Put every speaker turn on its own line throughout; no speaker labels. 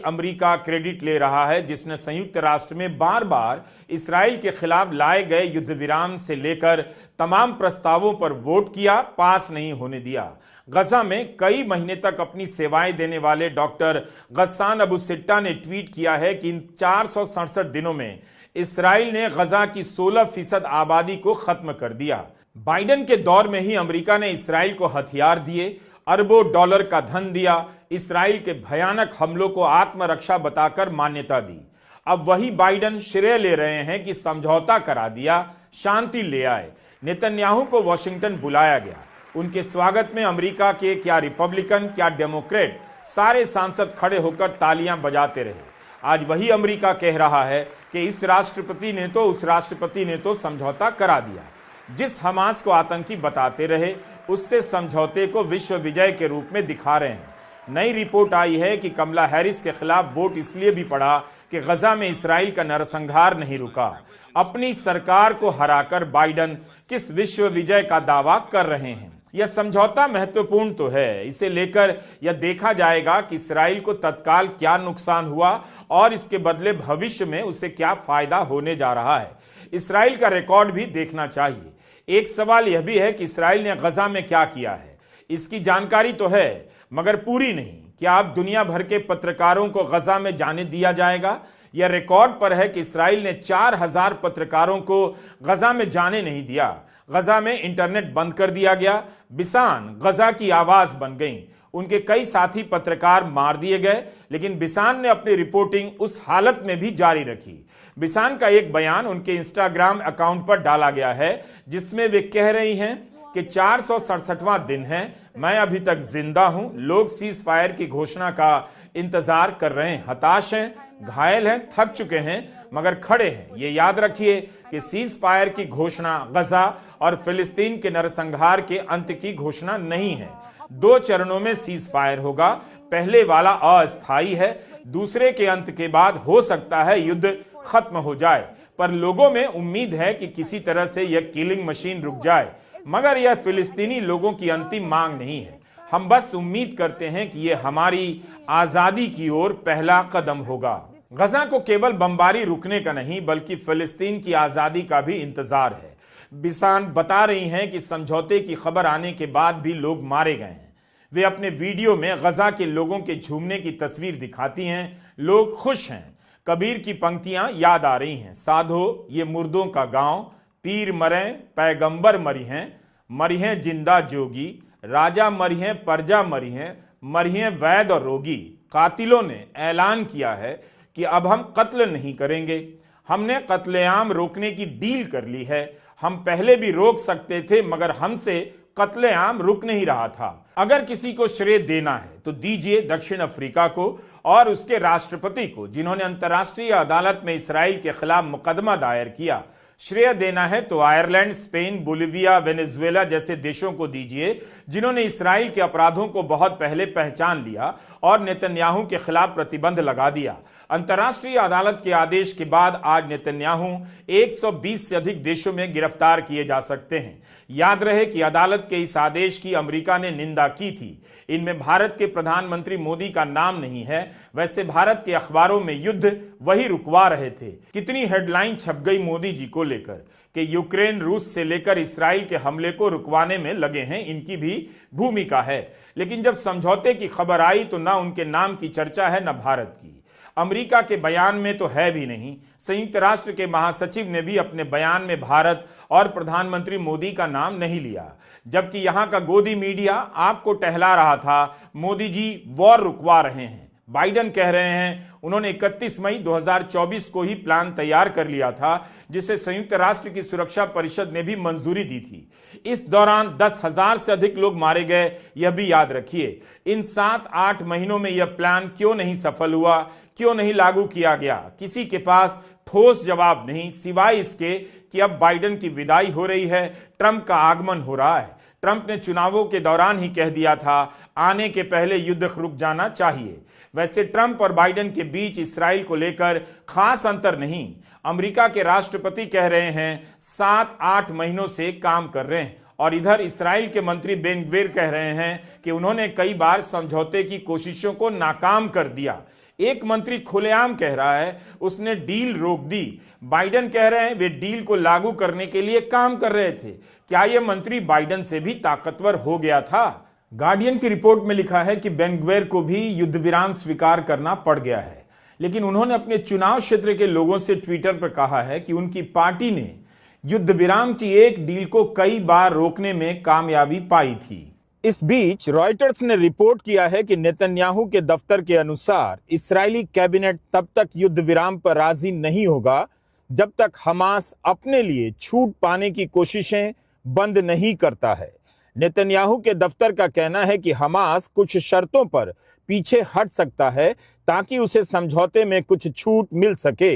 America credit ले रहा है, जिसने संयुक्त राष्ट्र में बार बार इसराइल के खिलाफ लाए गए युद्ध विराम से लेकर तमाम प्रस्तावों पर वोट किया, पास नहीं होने दिया। गजा में कई महीने तक अपनी सेवाएं देने वाले डॉक्टर गस्सान अबू सिट्टा ने ट्वीट किया है कि इन 467 दिनों में इसराइल ने गजा की 16% आबादी को खत्म कर दिया। बाइडेन के दौर में ही अमेरिका ने इसराइल को हथियार दिए, अरबों डॉलर का धन दिया, इसराइल के भयानक हमलों को आत्मरक्षा बताकर मान्यता दी। अब वही बाइडेन श्रेय ले रहे हैं कि समझौता करा दिया, शांति ले आए। नेतन्याहू को वॉशिंगटन बुलाया गया। उनके स्वागत में अमेरिका के क्या रिपब्लिकन क्या डेमोक्रेट सारे सांसद खड़े होकर तालियां बजाते रहे। आज वही अमेरिका कह रहा है कि इस राष्ट्रपति ने तो उस राष्ट्रपति ने तो समझौता करा दिया। जिस हमास को आतंकी बताते रहे, उससे समझौते को विश्व विजय के रूप में दिखा रहे हैं। नई रिपोर्ट आई है कि कमला हैरिस के खिलाफ वोट इसलिए भी पड़ा कि गजा में इसराइल का नरसंहार नहीं रुका। अपनी सरकार को हराकर बाइडेन किस विश्व विजय का दावा कर रहे हैं। यह समझौता महत्वपूर्ण तो है, इसे लेकर यह देखा जाएगा कि इसराइल को तत्काल क्या नुकसान हुआ और इसके बदले भविष्य में उसे क्या फायदा होने जा रहा है। इसराइल का रिकॉर्ड भी देखना चाहिए। एक सवाल यह भी है कि इसराइल ने गजा में क्या किया है। इसकी जानकारी तो है मगर पूरी नहीं। क्या अब दुनिया भर के पत्रकारों को गजा में जाने दिया जाएगा? यह रिकॉर्ड पर है कि इसराइल ने 4000 पत्रकारों को गजा में जाने नहीं दिया। गजा में इंटरनेट बंद कर दिया गया। बिसान गजा की आवाज बन गई। उनके कई साथी पत्रकार मार दिए गए, लेकिन बिसान ने अपनी रिपोर्टिंग उस हालत में भी जारी रखी। बिसान का एक बयान उनके इंस्टाग्राम अकाउंट पर डाला गया है, जिसमें वे कह रही हैं कि 467वां दिन है, मैं अभी तक जिंदा हूं। लोग सीज फायर की घोषणा का इंतजार कर रहे हैं, हताश हैं, घायल हैं, थक चुके हैं, मगर खड़े हैं। ये याद रखिए कि सीज फायर की घोषणा गजा और फिलिस्तीन के नरसंहार के अंत की घोषणा नहीं है। 2 चरणों में सीज फायर होगा। पहले वाला अस्थायी है, दूसरे के अंत के बाद हो सकता है युद्ध खत्म हो जाए, पर लोगों में उम्मीद है कि किसी तरह से यह किलिंग मशीन रुक जाए। मगर यह फिलिस्तीनी लोगों की अंतिम मांग नहीं है। हम बस उम्मीद करते हैं कि यह हमारी आजादी की ओर पहला कदम होगा। गजा को केवल बमबारी रुकने का नहीं, बल्कि फिलिस्तीन की आजादी का भी इंतजार है। बिसान बता रही हैं कि समझौते की खबर आने के बाद भी लोग मारे गए हैं। वे अपने वीडियो में गजा के लोगों के झूमने की तस्वीर दिखाती हैं। लोग खुश हैं। कबीर की पंक्तियां याद आ रही हैं, साधो ये मुर्दों का गांव, पीर मरें पैगंबर मरी हैं जिंदा जोगी, राजा मरी हैं प्रजा मरी हैं वैद और रोगी। कातिलों ने ऐलान किया है कि अब हम कत्ल नहीं करेंगे। हमने कत्लेआम रोकने की डील कर ली है। हम पहले भी रोक सकते थे, मगर हमसे कत्लेआम रुक नहीं रहा था। अगर किसी को श्रेय देना है तो दीजिए दक्षिण अफ्रीका को और उसके राष्ट्रपति को, जिन्होंने अंतर्राष्ट्रीय अदालत में इसराइल के खिलाफ मुकदमा दायर किया। श्रेय देना है तो आयरलैंड, स्पेन, बोलिविया, वेनेजुएला जैसे देशों को दीजिए, जिन्होंने इसराइल के अपराधों को बहुत पहले पहचान लिया और नेतन्याहू के खिलाफ प्रतिबंध लगा दिया। अंतर्राष्ट्रीय अदालत के आदेश के बाद आज नेतन्याहू 120 से अधिक देशों में गिरफ्तार किए जा सकते हैं। याद रहे कि अदालत के इस आदेश की अमेरिका ने निंदा की थी। इनमें भारत के प्रधानमंत्री मोदी का नाम नहीं है। वैसे भारत के अखबारों में युद्ध वही रुकवा रहे थे। कितनी हेडलाइन छप गई मोदी जी को लेकर कि यूक्रेन रूस से लेकर इसराइल के हमले को रुकवाने में लगे हैं, इनकी भी भूमिका है। लेकिन जब समझौते की खबर आई तो ना उनके नाम की चर्चा है, ना भारत की। अमेरिका के बयान में तो है भी नहीं। संयुक्त राष्ट्र के महासचिव ने भी अपने बयान में भारत और प्रधानमंत्री मोदी का नाम नहीं लिया, जबकि यहां का गोदी मीडिया आपको टहला रहा था मोदी जी वॉर रुकवा रहे हैं। बाइडेन कह रहे हैं उन्होंने 31 मई 2024 को ही प्लान तैयार कर लिया था, जिसे संयुक्त राष्ट्र की सुरक्षा परिषद ने भी मंजूरी दी थी। इस दौरान 10,000 से अधिक लोग मारे गए, यह भी याद रखिए। इन 7-8 महीनों में यह प्लान क्यों नहीं सफल हुआ, क्यों नहीं लागू किया गया? किसी के पास ठोस जवाब नहीं, सिवाय इसके कि अब बाइडेन की विदाई हो रही है, ट्रंप का आगमन हो रहा है। ट्रंप ने चुनावों के दौरान ही कह दिया था आने के पहले युद्ध रुक जाना चाहिए। वैसे ट्रंप और बाइडेन के बीच इसराइल को लेकर खास अंतर नहीं। अमेरिका के राष्ट्रपति कह रहे हैं 7-8 महीनों से काम कर रहे हैं, और इधर इसराइल के मंत्री बेन ग्विर कह रहे हैं कि उन्होंने कई बार समझौते की कोशिशों को नाकाम कर दिया। एक मंत्री खुलेआम कह रहा है उसने डील रोक दी। बाइडेन कह रहे हैं वे डील को लागू करने के लिए काम कर रहे थे। क्या यह मंत्री बाइडेन से भी ताकतवर हो गया था? गार्डियन की रिपोर्ट में लिखा है कि बेन ग्वेर को भी युद्ध विराम स्वीकार करना पड़ गया है, लेकिन उन्होंने अपने चुनाव क्षेत्र के लोगों से ट्विटर पर कहा है कि उनकी पार्टी ने युद्ध विराम की एक डील को कई बार रोकने में कामयाबी पाई थी। इस बीच रॉयटर्स ने रिपोर्ट किया है कि नेतन्याहू के दफ्तर के अनुसार इस्राएली कैबिनेट तब तक युद्ध विराम पर राजी नहीं होगा जब तक हमास अपने लिए छूट पाने की कोशिशें बंद नहीं करता है। नेतन्याहू के दफ्तर का कहना है कि हमास कुछ शर्तों पर पीछे हट सकता है ताकि उसे समझौते में कुछ छूट मिल सके।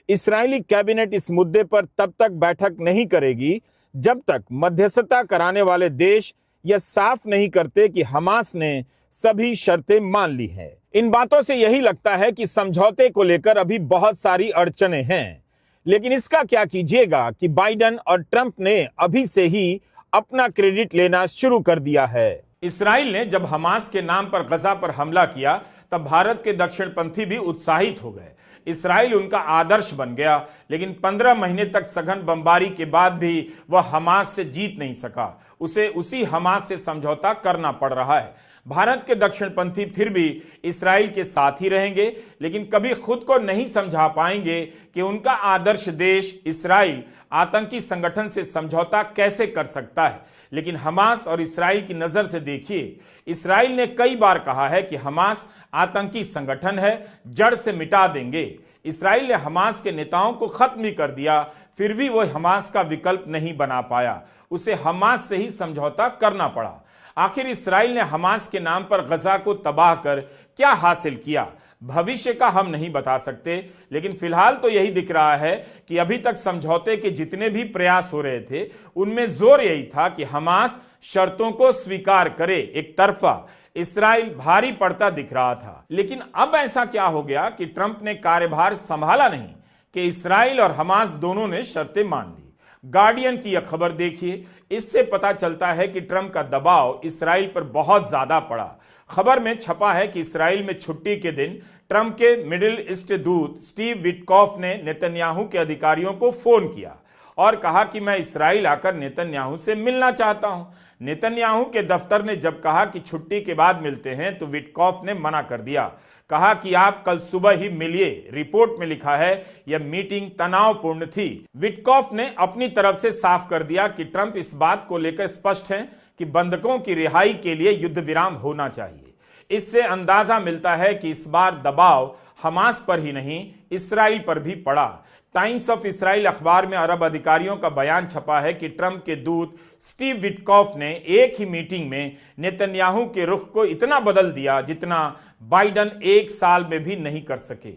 इस्राएली कैबिनेट इस मुद्दे पर तब तक बैठक नहीं करेगी जब तक मध्यस्थता कराने वाले देश यह साफ नहीं करते कि हमास ने सभी शर्तें मान ली हैं। इन बातों से यही लगता है कि समझौते को लेकर अभी बहुत सारी अड़चनें हैं, लेकिन इसका क्या कीजिएगा कि बाइडेन और ट्रंप ने अभी से ही अपना क्रेडिट लेना शुरू कर दिया है। इस्राएल ने जब हमास के नाम पर गजा पर हमला किया तब भारत के दक्षिणपंथी भी उत्साहित हो गए। इस्राएल उनका आदर्श बन गया, लेकिन 15 महीने तक सघन बमबारी के बाद भी वह हमास से जीत नहीं सका। उसे उसी हमास से समझौता करना पड़ रहा है। भारत के दक्षिणपंथी फिर भी इस्राएल के साथ ही रहेंगे, लेकिन कभी खुद को नहीं समझा पाएंगे कि उनका आदर्श देश इस्राएल आतंकी संगठन से समझौता कैसे कर सकता है। लेकिन हमास और इस्राएल की नजर से देखिए, इस्राएल ने कई बार कहा है कि हमास आतंकी संगठन है, जड़ से मिटा देंगे। इस्राएल ने हमास के नेताओं को खत्म भी कर दिया, फिर भी वह हमास का विकल्प नहीं बना पाया। उसे हमास से ही समझौता करना पड़ा। आखिर इस्राएल ने हमास के नाम पर गजा को तबाह कर क्या हासिल किया? भविष्य का हम नहीं बता सकते, लेकिन फिलहाल तो यही दिख रहा है कि अभी तक समझौते के जितने भी प्रयास हो रहे थे उनमें जोर यही था कि हमास शर्तों को स्वीकार करे। एक तरफा इस्राएल भारी पड़ता दिख रहा था, लेकिन अब ऐसा क्या हो गया कि ट्रंप ने कार्यभार संभाला नहीं कि इस्राएल और हमास दोनों ने शर्तें मान ली। गार्डियन की यह खबर देखिए, इससे पता चलता है कि ट्रंप का दबाव इस्राएल पर बहुत ज्यादा पड़ा। खबर में छपा है कि इस्राएल में छुट्टी के दिन ट्रंप के मिडिल ईस्ट दूत स्टीव विटकॉफ ने नेतन्याहू के अधिकारियों को फोन किया और कहा कि मैं इस्राएल आकर नेतन्याहू से मिलना चाहता हूं। नेतन्याहू के दफ्तर ने जब कहा कि छुट्टी के बाद मिलते हैं तो विटकॉफ ने मना कर दिया, कहा कि आप कल सुबह ही मिलिए। रिपोर्ट में लिखा है यह मीटिंग तनावपूर्ण थी। विटकॉफ ने अपनी तरफ से साफ कर दिया कि ट्रंप इस बात को लेकर स्पष्ट हैं कि बंधकों की रिहाई के लिए युद्ध विराम होना चाहिए। इससे अंदाजा मिलता है कि इस बार दबाव हमास पर ही नहीं इस्राएल पर भी पड़ा। टाइम्स ऑफ इस्राएल अखबार में अरब अधिकारियों का बयान छपा है कि ट्रंप के दूत स्टीव विटकॉफ ने एक ही मीटिंग में नेतन्याहू के रुख को इतना बदल दिया जितना बाइडेन एक साल में भी नहीं कर सके।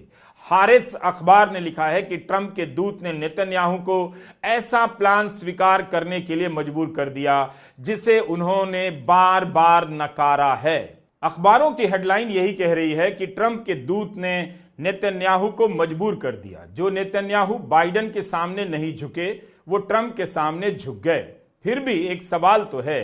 हारेत्स अखबार ने लिखा है कि ट्रंप के दूत ने नेतन्याहू को ऐसा प्लान स्वीकार करने के लिए मजबूर कर दिया जिसे उन्होंने बार बार नकारा है। अखबारों की हेडलाइन यही कह रही है कि ट्रंप के दूत ने नेतन्याहू को मजबूर कर दिया। जो नेतन्याहू बाइडेन के सामने नहीं झुके वो ट्रंप के सामने झुक गए। फिर भी एक सवाल तो है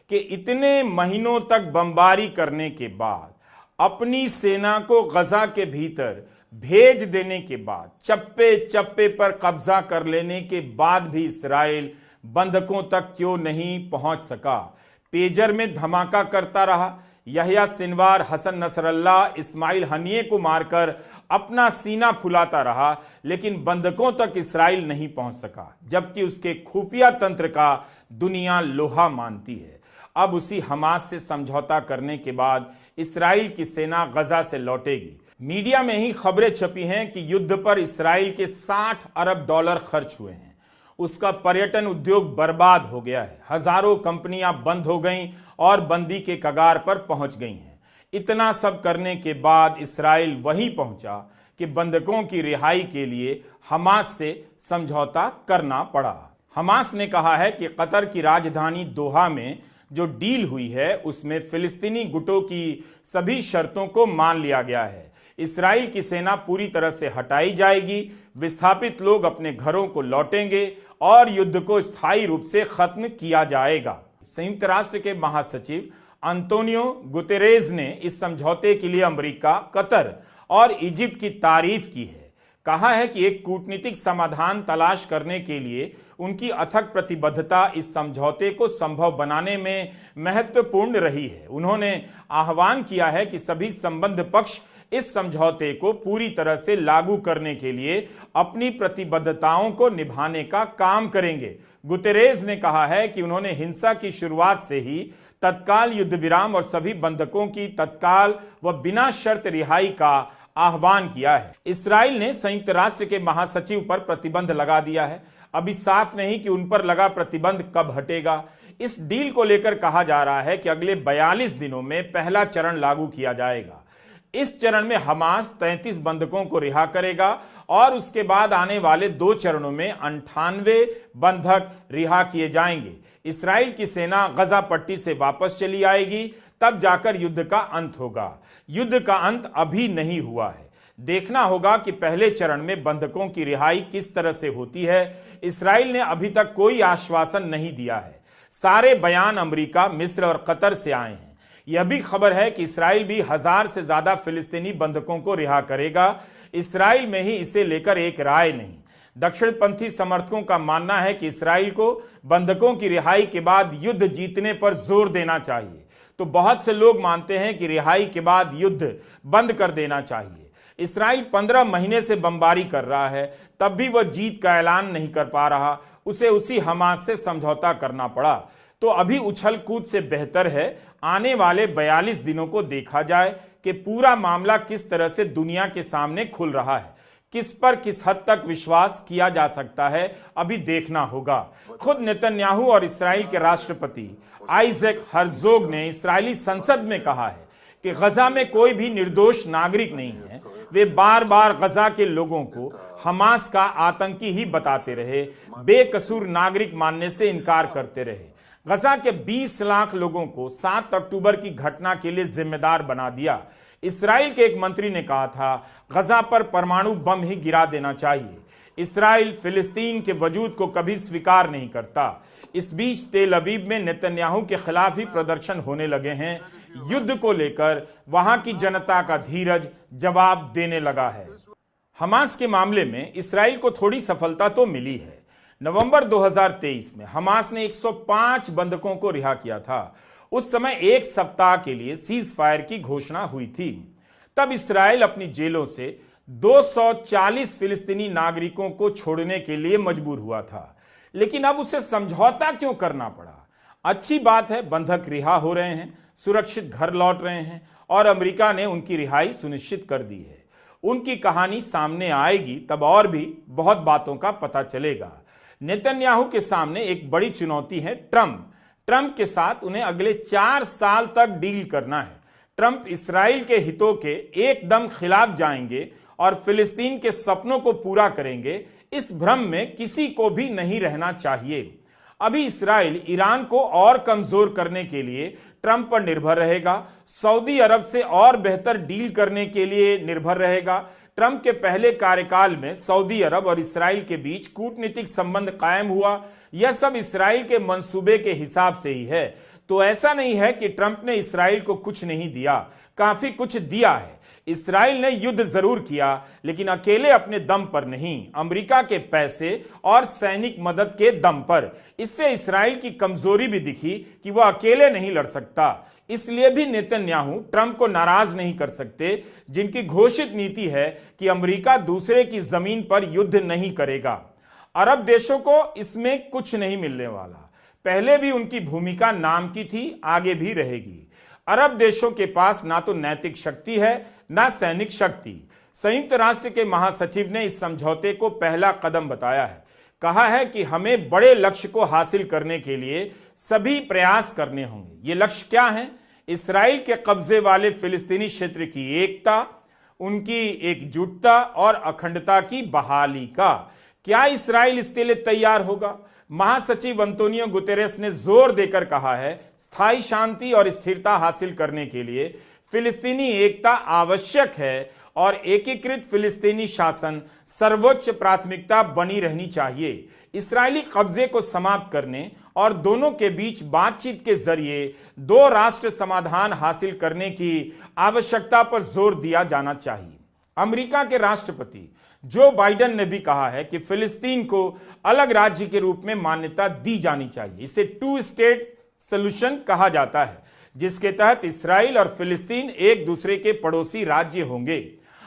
कि इतने महीनों तक बमबारी करने के बाद, अपनी सेना को गजा के भीतर भेज देने के बाद, चप्पे चप्पे पर कब्जा कर लेने के बाद भी इस्राएल बंधकों तक क्यों नहीं पहुंच सका? पेजर में धमाका करता रहा, Yahya Sinwar, Hassan Nasrallah, Ismail Haniyeh को मारकर अपना सीना फुलाता रहा, लेकिन बंधकों तक इस्राएल नहीं पहुंच सका, जबकि उसके खुफिया तंत्र का दुनिया लोहा मानती है। अब उसी हमास से समझौता करने के बाद इस्राएल की सेना गजा से लौटेगी। मीडिया में ही खबरें छपी हैं कि युद्ध पर इस्राएल के 60 अरब डॉलर खर्च हुए हैं। उसका पर्यटन उद्योग बर्बाद हो गया है। हजारों कंपनियां बंद हो गईं और बंदी के कगार पर पहुंच गई हैं। इतना सब करने के बाद इस्राएल वहीं पहुंचा कि बंधकों की रिहाई के लिए हमास से समझौता करना पड़ा। हमास ने कहा है कि कतर की राजधानी दोहा में जो डील हुई है उसमें फिलिस्तीनी गुटों की सभी शर्तों को मान लिया गया है। इस्राएल की सेना पूरी तरह से हटाई जाएगी, विस्थापित लोग अपने घरों को लौटेंगे और युद्ध को स्थायी रूप से खत्म किया जाएगा। संयुक्त राष्ट्र के महासचिव अंतोनियो गुतेरेज ने इस समझौते के लिए अमेरिका, कतर और इजिप्ट की तारीफ की है। कहा है कि एक कूटनीतिक समाधान तलाश करने के लिए उनकी अथक प्रतिबद्धता इस समझौते को संभव बनाने में महत्वपूर्ण रही है। उन्होंने आह्वान किया है कि सभी संबद्ध पक्ष इस समझौते को पूरी तरह से लागू करने के लिए अपनी प्रतिबद्धताओं को निभाने का काम करेंगे। गुतेरेस ने कहा है कि उन्होंने हिंसा की शुरुआत से ही तत्काल युद्ध विराम और सभी बंधकों की तत्काल व बिना शर्त रिहाई का आह्वान किया है। इस्राएल ने संयुक्त राष्ट्र के महासचिव पर प्रतिबंध लगा दिया है। अभी साफ नहीं कि उन पर लगा प्रतिबंध कब हटेगा। इस डील को लेकर कहा जा रहा है कि अगले 42 दिनों में पहला चरण लागू किया जाएगा। इस चरण में हमास 33 बंधकों को रिहा करेगा और उसके बाद आने वाले 2 चरणों में 98 बंधक रिहा किए जाएंगे। इस्राएल की सेना गजा पट्टी से वापस चली आएगी, तब जाकर युद्ध का अंत होगा। युद्ध का अंत अभी नहीं हुआ है। देखना होगा कि पहले चरण में बंधकों की रिहाई किस तरह से होती है। इस्राएल ने अभी तक कोई आश्वासन नहीं दिया है। सारे बयान अमेरिका, मिस्र और कतर से आए हैं। यह भी खबर है कि इस्राएल भी 1000 से ज्यादा फिलिस्तीनी बंधकों को रिहा करेगा। इस्राएल में ही इसे लेकर एक राय नहीं। दक्षिणपंथी समर्थकों का मानना है कि इस्राएल को बंधकों की रिहाई के बाद युद्ध जीतने पर जोर देना चाहिए, तो बहुत से लोग मानते हैं कि रिहाई के बाद युद्ध बंद कर देना चाहिए। इस्राएल 15 महीने से बमबारी कर रहा है, तब भी वह जीत का ऐलान नहीं कर पा रहा। उसे उसी हमास से समझौता करना पड़ा। तो अभी उछल कूद से बेहतर है आने वाले 42 दिनों को देखा जाए कि पूरा मामला किस तरह से दुनिया के सामने खुल रहा है। किस पर किस हद तक विश्वास किया जा सकता है, अभी देखना होगा। खुद नेतन्याहू और इस्राएल के राष्ट्रपति आइजैक हर्जोग ने इस्राएली संसद में कहा है कि गजा में कोई भी निर्दोष नागरिक नहीं है। वे बार बार गजा के लोगों को हमास का आतंकी ही बताते रहे, बेकसूर नागरिक मानने से इनकार करते रहे। गजा के 20 लाख लोगों को 7 अक्टूबर की घटना के लिए जिम्मेदार बना दिया। इस्राएल के एक मंत्री ने कहा था, गजा पर परमाणु बम ही गिरा देना चाहिए। इस्राएल फिलिस्तीन के वजूद को कभी स्वीकार नहीं करता। इस बीच तेल अवीव में नेतन्याहू के खिलाफ ही प्रदर्शन होने लगे हैं। युद्ध को लेकर वहां की जनता का धीरज जवाब देने लगा है। हमास के मामले में इस्राएल को थोड़ी सफलता तो मिली है। नवंबर 2023 में हमास ने 105 बंधकों को रिहा किया था। उस समय 1 सप्ताह के लिए सीज फायर की घोषणा हुई थी। तब इस्राएल अपनी जेलों से 240 फिलिस्तीनी नागरिकों को छोड़ने के लिए मजबूर हुआ था। लेकिन अब उसे समझौता क्यों करना पड़ा? अच्छी बात है, बंधक रिहा हो रहे हैं, सुरक्षित घर लौट रहे हैं और अमेरिका ने उनकी रिहाई सुनिश्चित कर दी है। उनकी कहानी सामने आएगी तब और भी बहुत बातों का पता चलेगा। नेतन्याहू के सामने एक बड़ी चुनौती है ट्रंप के साथ उन्हें अगले 4 साल तक डील करना है। ट्रंप इस्राएल के हितों के एकदम खिलाफ जाएंगे और फिलिस्तीन के सपनों को पूरा करेंगे, इस भ्रम में किसी को भी नहीं रहना चाहिए। अभी इस्राएल ईरान को और कमजोर करने के लिए ट्रंप पर निर्भर रहेगा, सऊदी अरब से और बेहतर डील करने के लिए निर्भर रहेगा। ट्रंप के पहले कार्यकाल में सऊदी अरब और इस्राएल के बीच कूटनीतिक संबंध कायम हुआ। यह सब इस्राएल के मंसूबे के हिसाब से ही है। तो ऐसा नहीं है कि ट्रंप ने इस्राएल को कुछ नहीं दिया, काफी कुछ दिया है। इस्राएल ने युद्ध जरूर किया, लेकिन अकेले अपने दम पर नहीं, अमेरिका के पैसे और सैनिक मदद के दम पर। इससे इस्राएल की कमजोरी भी दिखी कि वह अकेले नहीं लड़ सकता। इसलिए भी नेतन्याहू ट्रंप को नाराज नहीं कर सकते, जिनकी घोषित नीति है कि अमेरिका दूसरे की जमीन पर युद्ध नहीं करेगा। अरब देशों को इसमें कुछ नहीं मिलने वाला। पहले भी उनकी भूमिका नाम की थी, आगे भी रहेगी। अरब देशों के पास ना तो नैतिक शक्ति है, ना सैनिक शक्ति। संयुक्त राष्ट्र के महासचिव ने इस समझौते को पहला कदम बताया है। कहा है कि हमें बड़े लक्ष्य को हासिल करने के लिए सभी प्रयास करने होंगे। ये लक्ष्य क्या है? इस्राएल के कब्जे वाले फिलिस्तीनी क्षेत्र की एकता, उनकी एकजुटता और अखंडता की बहाली का। क्या इस्राएल इसके लिए तैयार होगा? महासचिव अंतोनियो गुतेरेस ने जोर देकर कहा है, स्थायी शांति और स्थिरता हासिल करने के लिए फिलिस्तीनी एकता आवश्यक है और एकीकृत फिलिस्तीनी शासन सर्वोच्च प्राथमिकता बनी रहनी चाहिए। इस्राएली कब्जे को समाप्त करने और दोनों के बीच बातचीत के जरिए 2 राष्ट्र समाधान हासिल करने की आवश्यकता पर जोर दिया जाना चाहिए। अमेरिका के राष्ट्रपति जो बाइडेन ने भी कहा है कि फिलिस्तीन को अलग राज्य के रूप में मान्यता दी जानी चाहिए। इसे 2 स्टेट सॉल्यूशन कहा जाता है, जिसके तहत इसराइल और फिलिस्तीन एक दूसरे के पड़ोसी राज्य होंगे।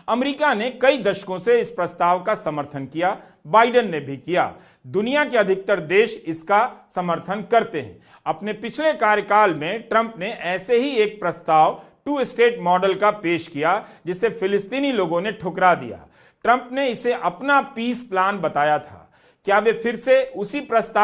अमेरिका ने कई दशकों से इस प्रस्ताव का समर्थन किया, बाइडेन ने भी किया। दुनिया के अधिकतर देश इसका समर्थन करते हैं। अपने पिछले कार्यकाल में ट्रंप ने ऐसे ही एक प्रस्ताव 2 स्टेट मॉडल का पेश किया, जिसे फिलिस्तीनी लोगों ने ठुकरा दिया। ट्रंप ने इसे अपना पीस प्लान बताया था। क्या वे फिर से उसी प्रस्ताव